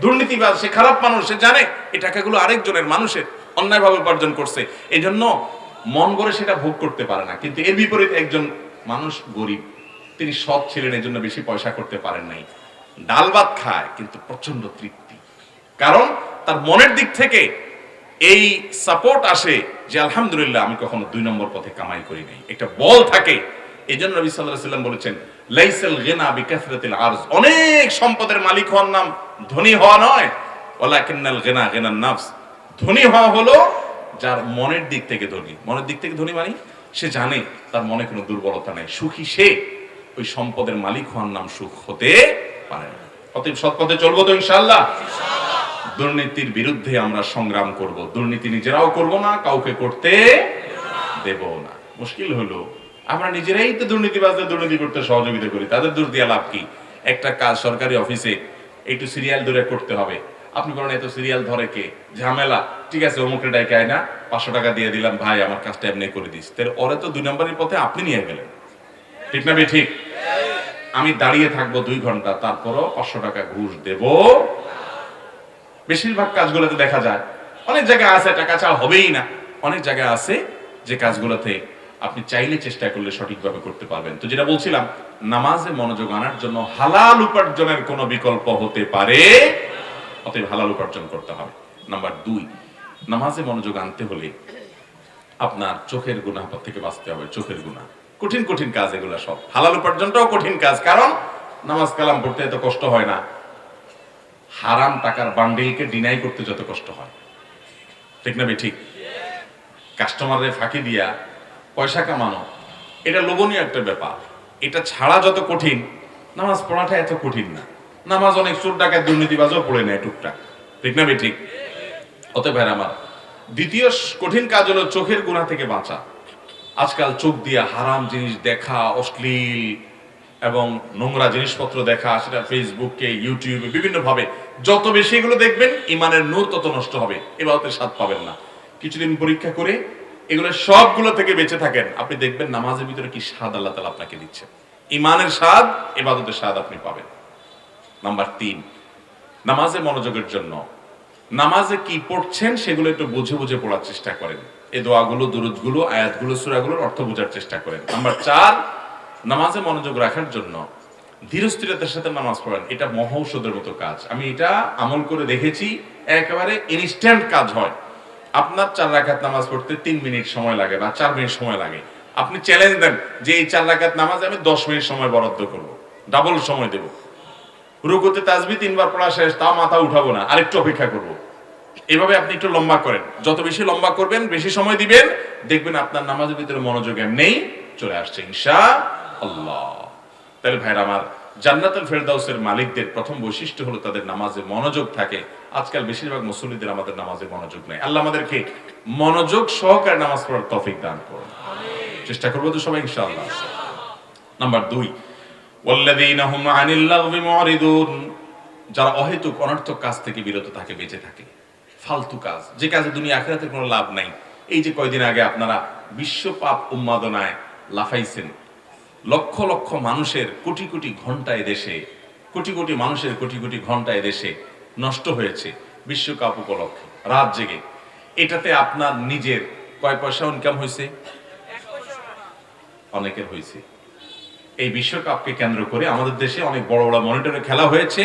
দুর্নীতিবাজ, সে খারাপ মানুষ, সে জানে এই টাকাগুলো আরেকজনের, মানুষের অন্যায়ভাবে উপার্জন করছে, এই জন্য মন করে সেটা ভোগ করতে পারে না। কিন্তু এর বিপরীতে একজন মানুষ গরিব, তিনি সৎ ছিলেন, এই জন্য বেশি পয়সা করতে পারেন নাই, ডাল ভাত খায় কিন্তু প্রচন্ড তৃপ্তি, কারণ তার মনের দিক থেকে এই সাপোর্ট আসে যে আলহামদুলিল্লাহ আমি কখনো 2 নম্বর পথে কামাই করি নাই, একটা বল থাকে। এই জন্য নবী সাল্লাল্লাহু আলাইহি ওয়াসাল্লাম বলেছেন লাইসাল গিনা বিকাসরাতিল আরজ, অনেক সম্পদের মালিক হওয়ার নাম ধনী হওয়া নয়, ওয়ালাকিন্নাল গিনা গিনান নাফস, ধনী হওয়া হলো যার মনের দিক থেকে ধনী। মনের দিক থেকে ধনী মানে সে জানে তার মনে কোনো দুর্বলতা নাই, সুখী সে, ওই সম্পদের মালিক হওয়ার নাম সুখ হতে পারে না। অতএব সৎ পথে চলবো তো ইনশাআল্লাহ। দুর্নীতির বিরুদ্ধে আমরা সংগ্রাম করব, দুর্নীতি নিজেরাও করব না, কাউকে করতে দেব না। মুশকিল হলো আমরা নিজেরাই তো দুর্নীতিবাজদের দুর্নীতি করতে সহযোগিতা করি, তাদের দোষ দিয়ে লাভ কি? একটা কাজ সরকারি অফিসে একটু সিরিয়াল ধরে করতে হবে, আপনি বলেন এত সিরিয়াল ধরে কে, ঝামেলা, ঠিক আছে অমুকে ডাইকে আয় না, 500 টাকা দিয়ে দিলাম, ভাই আমার কাজটা এমনি করে দিস, তাহলে ওরে তো 2 নম্বরের পথে আপনি নিয়ে গেলেন, ঠিক না? ঠিক আমি দাঁড়িয়ে থাকবো 2 ঘন্টা, তারপরও 500 টাকা ঘুষ দেব। বেশিরভাগ কাজগুলোতে দেখা যায়, অনেক জায়গায় আছে টাকা চাওয়া হবেই না, অনেক জায়গায় আছে যে কাজগুলোতে আপনি চাইলে চেষ্টা করলে সঠিকভাবে করতে পারবেন। তো যেটা বলছিলাম, নামাজে মনোযোগ আনার জন্য হালাল উপার্জনের কোনো বিকল্প হতে পারে, অতএব হালাল উপার্জন করতে হবে। নাম্বার 2, নামাজে মনোযোগ আনতে হলে আপনার চোখের গুনাহ থেকে বাঁচতে হবে। চোখের গুনাহ কঠিন কঠিন কাজ, এগুলো সব। হালাল উপার্জনটাও কঠিন কাজ, কারণ নামাজ কালাম পড়তে এত কষ্ট হয় না, হারাম টাকার বান্ডিলকে ডিনাই করতে যত কষ্ট হয়। ঠিক না ঠিক? কাস্টমারের ফাঁকি দিয়া পয়সা কামানো, এটা লোভনীয় একটা ব্যাপার। এটা ছাড়া যত কঠিন, নামাজ পড়াটা এত কঠিন না। নামাজ অনেক চোর ডাকাত দুর্নীতিবাজও পড়ে নেয় টুকটাক। ঠিক না ঠিক? অতএব ভাইরা আমার, দ্বিতীয় কঠিন কাজ হলো চোখের গুনাহ থেকে বাঁচা। আজকাল চোখ দিয়ে হারাম জিনিস দেখা, অশ্লীল এবং নোংরা জিনিসপত্র দেখা, সেটা ফেসবুকে, ইউটিউবে, বিভিন্ন ভাবে যত বেশি এগুলো দেখবেন, ইমানের নূর তত নষ্ট হবে, ইবাদতের স্বাদ পাবেন না। কিছুদিন পরীক্ষা করে এগুলো সবগুলো থেকে বেঁচে থাকেন, আপনি দেখবেন নামাজের ভিতরে কি স্বাদ আল্লাহ তাআলা আপনাকে দিচ্ছে। ইমানের স্বাদ, ইবাদতের স্বাদ আপনি পাবেন। নাম্বার 3, নামাজে মনোযোগের জন্য নামাজে কি পড়ছেন সেগুলো একটু বুঝে বুঝে পড়ার চেষ্টা করেন। এই দোয়াগুলো, দুরুদগুলো, আয়াতগুলো, সূরাগুলোর অর্থ বোঝার চেষ্টা করেন। নাম্বার 4, নামাজে মনোযোগ রাখার জন্য ধীরস্থিরতার সাথে নামাজ পড়েন। এটা মহৌষধের মতো কাজ। আমি এটা আমল করে দেখেছি, একেবারে ইনস্ট্যান্ট কাজ হয়। আপনার 4 রাকাত নামাজ পড়তে 3 মিনিট সময় লাগে বা 4 মিনিট সময় লাগে। আপনি চ্যালেঞ্জ দেন যে এই 4 রাকাত নামাজে আমি 10 মিনিট সময় বরাদ্দ করব, ডাবল সময় দেব। রুকুতে তাসবিহ 3 বার পড়া শেষ, তাও মাথা উঠাবো না, আরেকটু অপেক্ষা করব। এভাবে আপনি একটু লম্বা করেন। যত বেশি লম্বা করবেন, বেশি সময় দিবেন, দেখবেন আপনার নামাজের ভিতরে মনোযোগ এমনিই চলে আসছে ইনশাআল্লাহ। তাহলে ভাইরা আমার, জান্নাতুল ফেরদাউসের মালিকদের প্রথম বৈশিষ্ট্য হলো তাদের নামাজে মনোযোগ থাকে। আজকাল বেশিরভাগ মুসল্লিদের আমাদের নামাজে মনোযোগ নেই। আল্লাহ আমাদেরকে মনোযোগ সহকারে নামাজ পড়ার তৌফিক দান করুন। চেষ্টা করবো তো সবাই ইনশাআল্লাহ। নাম্বার 2, ওয়াল্লাযীনা হুম আনিল লাগবি মুরিদুন, যারা অহেতুক অনর্থক কাজ থেকে বিরত থাকে, বেঁচে থাকে। ফালতু কাজ, যে কাজে দুনিয়া আখিরাতের কোনো লাভ নাই। এই যে কয়দিন আগে আপনারা বিশ্ব পাপ উন্মাদনায় লাফাইছেন, লক্ষ লক্ষ মানুষের কোটি কোটি ঘন্টা দেশে, কোটি কোটি মানুষের কোটি কোটি ঘন্টা দেশে নষ্ট হয়েছে বিশ্বকাপ উপলক্ষে, রাত জেগে। এটাতে আপনার নিজের কয় পয়সা ইনকাম হয়েছে? অনেকের হয়েছে। এই বিশ্বকাপকে কেন্দ্র করে আমাদের দেশে অনেক বড় বড় মনিটরে খেলা হয়েছে,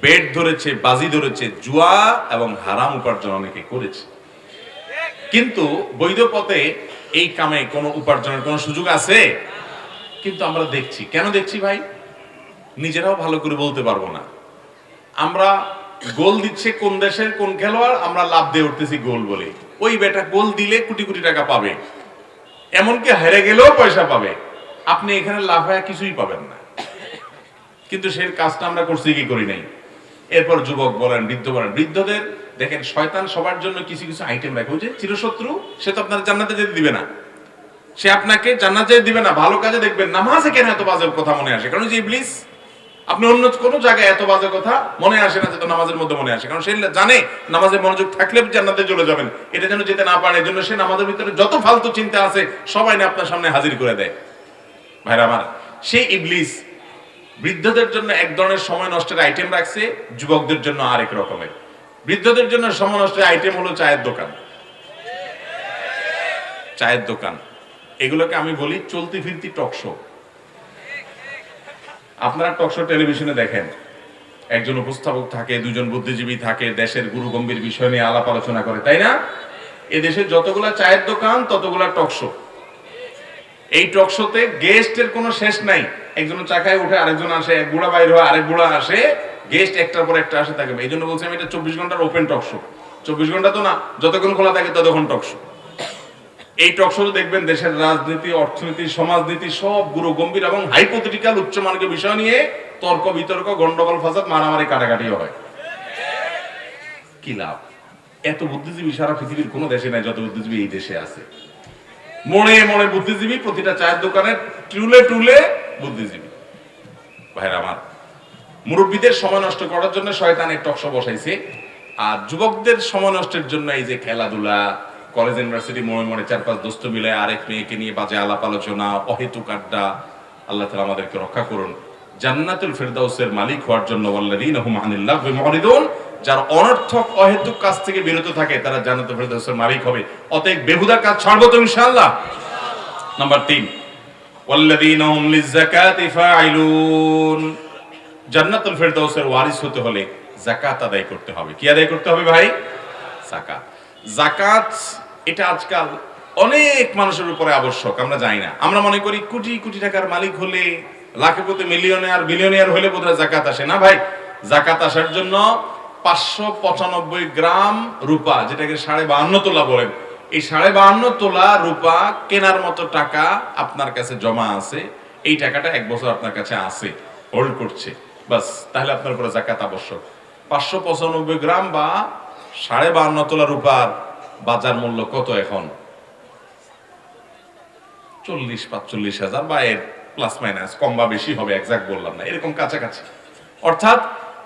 বেট ধরেছে, বাজি ধরেছে, জুয়া এবং হারাম উপার্জন অনেকে করেছে। কিন্তু বৈধ পথে এই কামে কোনো উপার্জনের কোনো সুযোগ আছে? কিন্তু আমরা দেখছি। কেন দেখছি ভাই? নিজেরাও ভালো করে বলতে পারবো না। আমরা গোল দিচ্ছে কোন দেশের কোন খেলোয়াড়, আমরা লাভ দিয়ে উঠতেছি গোল বলে। ওই বেটা গোল দিলে কোটি কোটি টাকা পাবে, এমনকি হেরে গেলেও পয়সা পাবে। আপনি এখানে লাভ হয় কিছুই পাবেন না। কিন্তু সেই কাজটা আমরা করছি কি করি নাই? এরপর যুবক বলেন, বৃদ্ধ বলেন, বৃদ্ধদের দেখেন শয়তান সবার জন্য কিছু কিছু আইটেম রাখে। ওই যে চিরশত্রু, সে তো আপনার জান্নাতে যেতে দিবে না, সে আপনাকে জান্নাতে দিবে না। ভালো কাজে দেখবেন নামাজে কেন এত বাজে কথা মনে আসে? কারণ যে ইবলিস, আপনি অন্য কোনো জায়গায় এত বাজে কথা মনে আসে না, যেটা নামাজের মধ্যে মনে আসে। কারণ সে জানে নামাজে মনোযোগ থাকলে জান্নাতে চলে যাবেন, এটা যেন যেতে না পারে। এজন্য সে নামাজের ভিতরে যত ফালতু চিন্তা আছে সবাই না আপনার সামনে হাজির করে দেয়। ভাইরা আমার, সেই ইবলিস বৃদ্ধদের জন্য এক ধরনের সময় নষ্টের আইটেম রাখছে, যুবকদের জন্য আরেক রকমের। বৃদ্ধদের জন্য সময় নষ্টের আইটেম হলো চায়ের দোকান। চায়ের দোকান, এগুলোকে আমি বলি চলতি ফিরতি টকশো। আপনারা টকশো টেলিভিশনে দেখেন, একজন উপস্থাপক থাকে, দুজন বুদ্ধিজীবী থাকে, দেশের গুরু গম্ভীর বিষয় নিয়ে আলাপ আলোচনা করে, তাই না? এদেশে যতগুলা চায়ের দোকান ততগুলা টকশো। এই টকশোতে গেস্টের কোনো শেষ নাই। একজন চাকায় উঠে, আরেকজন আসে, এক বুড়া বাইর হয়, আরেক বুড়া আসে, গেস্ট একটার পর একটা আসে থাকে। এই জন্য বলছি আমি, এটা 24 ঘন্টার ওপেন টকশো। 24 ঘন্টা তো না, যতক্ষণ খোলা থাকে ততক্ষণ টকশো। এই টকশো দেখবেন দেশের রাজনীতি, অর্থনীতি, সমাজনীতি সব গুরু গম্ভীর এবং হাইপোথেটিক্যাল উচ্চমানের বিষয় নিয়ে তর্ক বিতর্ক, গন্ডগোল, ফাসাদ, মারামারি, কাটাকাটিও হয়। কি লাভ? এত বুদ্ধিজীবী সারা পৃথিবীর কোনো দেশে নাই যত বুদ্ধিজীবী এই দেশে আছে। মনে মনে বুদ্ধিজীবী, প্রতিটা চায়ের দোকানে টুলে টুলে বুদ্ধিজীবী। ভাইরা আমার, মুরব্বীদের সময় নষ্ট করার জন্য শয়তান এক টকশো বসাইছে, আর যুবকদের সময় নষ্টের জন্য এই যে খেলাধুলা, কলেজ ইউনিভার্সিটি মনে মনে 4-5 দোস্ত মিলে আরেক মেয়েকে নিয়ে বাজে আলাপ আলোচনা, অহেতুক আড্ডা। আল্লাহ তাআলা আমাদেরকে রক্ষা করুন। জান্নাতুল ফেরদাউসের মালিক হওয়ার জন্য ওয়াল্লাযীনা হুম আনিল লাগবি মুরিদুন, যারা অনর্থক অহেতুক কাজ থেকে বিরত থাকে তারা জান্নাতুল ফেরদাউসের মালিক হবে। অতএব বেহুদা কাজ ছাড়বো তো ইনশাআল্লাহ। নাম্বার 3, ওয়াল্লাযীনা হুম লিয-যাকাতি ফাইলুন, জান্নাতুল ফেরদাউসের ওয়ারিস হতে হলে যাকাত আদায় করতে হবে। কি আদায় করতে হবে ভাই? যাকাত। যাকাত এটা আজকাল অনেক মানুষের উপরে আবশ্যক, আমরা জানি না। আমরা মনে করি কোটি কোটি টাকার মালিক হলে, লাখপতি মিলিয়নিয়ার বিলিয়নিয়ার হলে বোধহয় যাকাত আসে না। ভাই, যাকাত আসার জন্য 595 গ্রাম রূপা, যেটাকে 52.5 তোলা বলেন, এই 52.5 তোলা রূপা কেনার মতো টাকা আপনার কাছে জমা আছে। এই টাকাটা 1 বছর আপনার কাছে আছে, হোল্ড করছে, বাস, তাহলে আপনার উপরে যাকাত আবশ্যক। 595 গ্রাম বা 52.5 তোলা রূপার বাজার মূল্য কত এখন? 40-45 হাজার, বা এর প্লাস মাইনাস, কম বা বেশি হবে, এক্সাক্ট বললাম না, এরকম কাছাকাছি। অর্থাৎ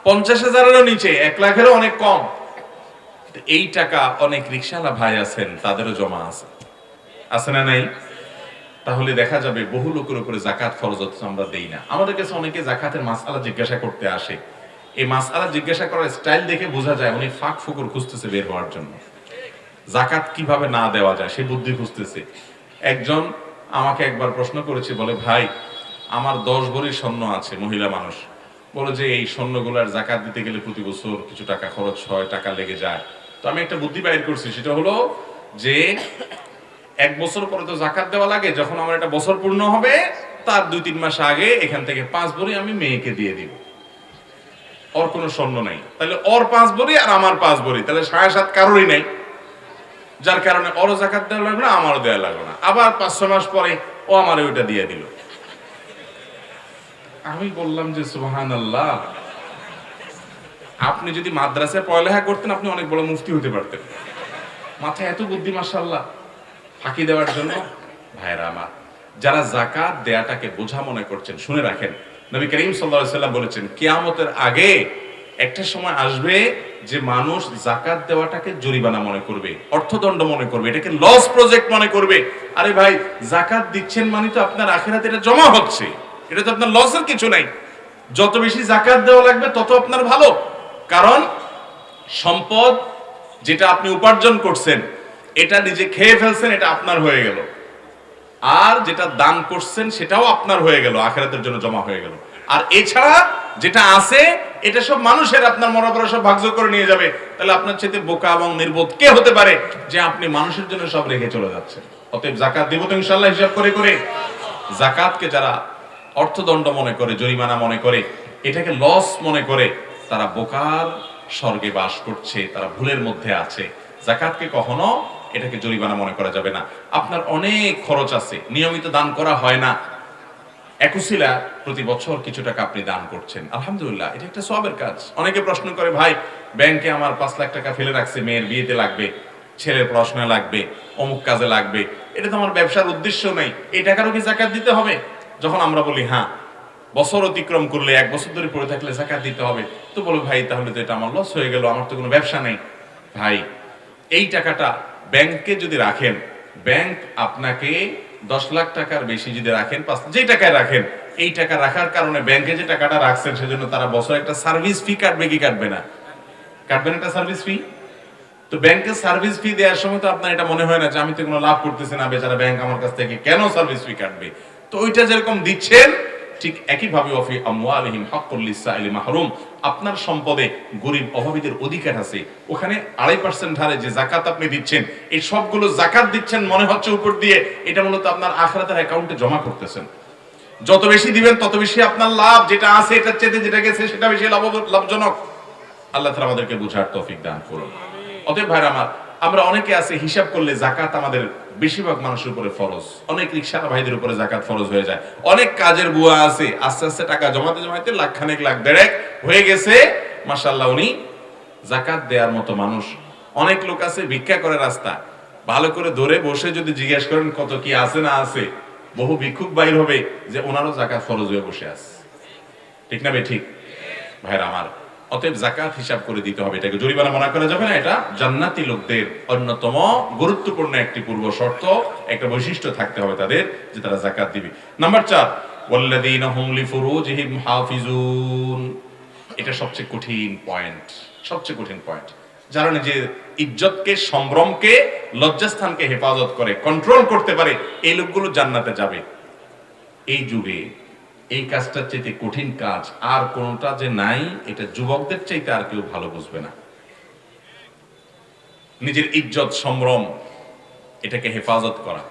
50 হাজারেরও নিচে, 1 লাখেরও অনেক কম। এই টাকা অনেক রিকশাওয়ালা ভাই আছেন, তাদেরও জমা আছে, আছে না নাই? তাহলে দেখা যাবে বহু লোকের উপরে যাকাত ফরজ হচ্ছে, আমরা দেই না। আমাদের কাছে অনেকে যাকাতের মাসআলা জিজ্ঞাসা করতে আসে। এই মাসআলা জিজ্ঞাসা করার স্টাইল দেখে বোঝা যায় উনি ফাঁক ফুকুর খুঁজতেছে বের হওয়ার জন্য। যাকাত কিভাবে না দেওয়া যায় সে বুদ্ধি খুঁজতেছে। একজন আমাকে একবার প্রশ্ন করেছে, বলে ভাই আমার 10 ভরি স্বর্ণ আছে, মহিলা মানুষ, বলে যে এই স্বর্ণগুলার যাকাত দিতে গেলে প্রতি বছর কিছু টাকা খরচ হয়, টাকা লেগে যায়। তো আমি একটা বুদ্ধি বাইর করছি, সেটা হলো যে 1 বছর পরে তো যাকাত দেওয়া লাগে, যখন আমার একটা বছর পূর্ণ হবে তার 2-3 মাস আগে এখান থেকে 5 ভরি আমি মেয়েকে দিয়ে দিব। ওর কোনো স্বর্ণ নাই, তাহলে ওর 5 ভরি আর আমার 5 ভরি, তাহলে 7.5 কারোরই নাই, যার কারণে ওরও যাকাত দেওয়া লাগবে না, আমারও দেওয়া লাগবে না। আবার 5-6 মাস পরে ও আমার ওইটা দিয়ে দিল। আমি বললাম যে সুবহানাল্লাহ, আপনি যদি মাদ্রাসায় পড়ালেখা করতেন আপনি অনেক বড় মুফতি হতে পারতেন। মাথায় এত বুদ্ধি মাশাআল্লাহ, ফাঁকি দেওয়ার জন্য। ভাইরা আমার, যারা যাকাত দেয়াটাকে বোঝা মনে করছেন, শুনে রাখেন, নবী করিম সাল্লাল্লাহু আলাইহি সাল্লাম বলেছেন কিয়ামতের আগে একটা সময় আসবে যে মানুষ যাকাত দেওয়াটাকে জরিমানা মনে করবে, অর্থদণ্ড মনে করবে, এটাকে লস প্রজেক্ট মনে করবে। আরে ভাই, যাকাত দিচ্ছেন মানে তো আপনার আখিরাতে এটা জমা হচ্ছে, এটা তো আপনার লসের কিছু নাই। যত বেশি যাকাত দেওয়া লাগবে তত আপনার ভালো, কারণ সম্পদ যেটা আপনি উপার্জন করছেন এটা নিজে খেয়ে ফেলছেন, এটা আপনার হয়ে গেল, আর যেটা দান করছেন সেটাও আপনার হয়ে গেল, আখিরাতের জন্য জমা হয়ে গেল। আর এছাড়া যেটা আছে এটা সব মানুষের, আপনার মরার পরে সব ভাগযোগ করে নিয়ে যাবে। তাহলে আপনার চেয়ে বোকা এবং নির্বোধ কে হতে পারে যে আপনি মানুষের জন্য সব রেখে চলে যাচ্ছেন? অতএব যাকাত দিব তো ইনশাআল্লাহ হিসাব করে করে। যাকাতকে যারা অর্থদণ্ড মনে করে, জরিমানা মনে করে, এটাকে লস মনে করে, তারা বোকার স্বর্গে বাস করছে, তারা ভুলের মধ্যে আছে। যাকাতকে কখনো এটাকে জরিমানা মনে করা যাবে না। আপনার অনেক খরচ আছে, নিয়মিত দান করা হয় না, একুশিলা প্রতি বছর কিছু টাকা আপনি দান করছেন, আলহামদুলিল্লাহ, এটা একটা সওয়াবের কাজ। অনেকে প্রশ্ন করে, ভাই ব্যাংকে আমার 5 লাখ টাকা ফেলে রাখছে, মেয়ের বিয়েতে লাগবে, ছেলের পড়াশোনা লাগবে, অমুক কাজে লাগবে, এটা তো আমার ব্যবসার উদ্দেশ্য নেই, এই টাকারও কি যাকাত দিতে হবে? যখন আমরা বলি হ্যাঁ, বছর অতিক্রম করলে, 1 বছর ধরে পড়ে থাকলে যাকাত দিতে হবে, তো বলো ভাই তাহলে তো এটা আমার লস হয়ে গেল, আমার তো কোনো ব্যবসা নেই। ভাই, এই টাকাটা ব্যাংকে যদি রাখেন, ব্যাংক আপনাকে 10 লাখ টাকার বেশি যদি রাখেন, যে টাকায় রাখেন, এই টাকা রাখার কারণে ব্যাংকে যে টাকাটা রাখছেন সেজন্য তারা বছরে একটা সার্ভিস ফি কাটবে কি কাটবে না? কাটবেন একটা সার্ভিস ফি। তো ব্যাংকের সার্ভিস ফি দেওয়ার সময় তো আপনার এটা মনে হয় না যে আমি তো কোনো লাভ করতেছি না, বেচারা ব্যাংক আমার কাছ থেকে কেন সার্ভিস ফি কাটবে? তো ওইটা যেরকম দিচ্ছেন, ঠিক একইভাবে ওয়াফি আমওয়ালিহিম হাক্কুল লিসাইলি মাহরুম, আপনার সম্পদে গরিব অভাবীদের অধিকার আছে, ওখানে 2.5% হারে যে যাকাত আপনি দিচ্ছেন, এই সবগুলো যাকাত দিচ্ছেন মনে হচ্ছে উপর দিয়ে, এটা মূলত আপনার আখিরাতের অ্যাকাউন্টে জমা করতেছেন। যত বেশি দিবেন তত বেশি আপনার লাভ, যেটা আছে এটার চেয়ে যেটা গেছে সেটা বেশি লাভজনক। আল্লাহ তাআলা আমাদেরকে বুঝার তৌফিক দান করুন। অতএব ভাইরা আমার, আমরা অনেকে আছে হিসাব করলে যাকাত আমাদের বেশিরভাগ মানুষের উপরে ফরজ, অনেক রিকশাওয়ালা ভাইদের উপরে যাকাত ফরজ হয়ে যায়। অনেক কাজের বুয়া আছে, আস্তে আস্তে টাকা জমাতে জমাতে লাখখানেক, লাখ দেড়েক হয়ে গেছে, মাশাআল্লাহ উনি যাকাত দেওয়ার মতো মানুষ। অনেক লোক আছে ভিক্ষা করে রাস্তা, ভালো করে ধরে বসে যদি জিজ্ঞেস করেন কত কি আছে না আছে, বহু ভিক্ষুক বাইর হবে যে ওনারও যাকাত ফরজ হয়ে বসে আছে। ঠিক না বে ঠিক? ভাইরা আমার, অতএব যাকাত হিসাব করে দিতে হবে, এটাকে জরিমানা মনে করা যাবে না। এটা জান্নাতি লোকদের অন্যতম গুরুত্বপূর্ণ একটি পূর্ব শর্ত, একটা বৈশিষ্ট্য থাকতে হবে তাদের, যে তারা যাকাত দিবে। নাম্বার 4, ওয়াল্লাযীনা হুম লিফুরুজিহিম হাফিজুন। এটা সবচেয়ে কঠিন পয়েন্ট, সবচেয়ে কঠিন পয়েন্ট। যারা নিজের ইজ্জতকে, সম্ভ্রমকে, লজ্জাস্থানকে হেফাজত করে, কন্ট্রোল করতে পারে, এই লোকগুলো জান্নাতে যাবে। এই যুগে এই কাজটার চাইতে কঠিন কাজ আর কোনটা যে নাই, এটা যুবকদের চাইতে আর কেউ ভালো বুঝবে না। নিজের ইজ্জত, সম্ভ্রম, এটাকে হেফাজত করা।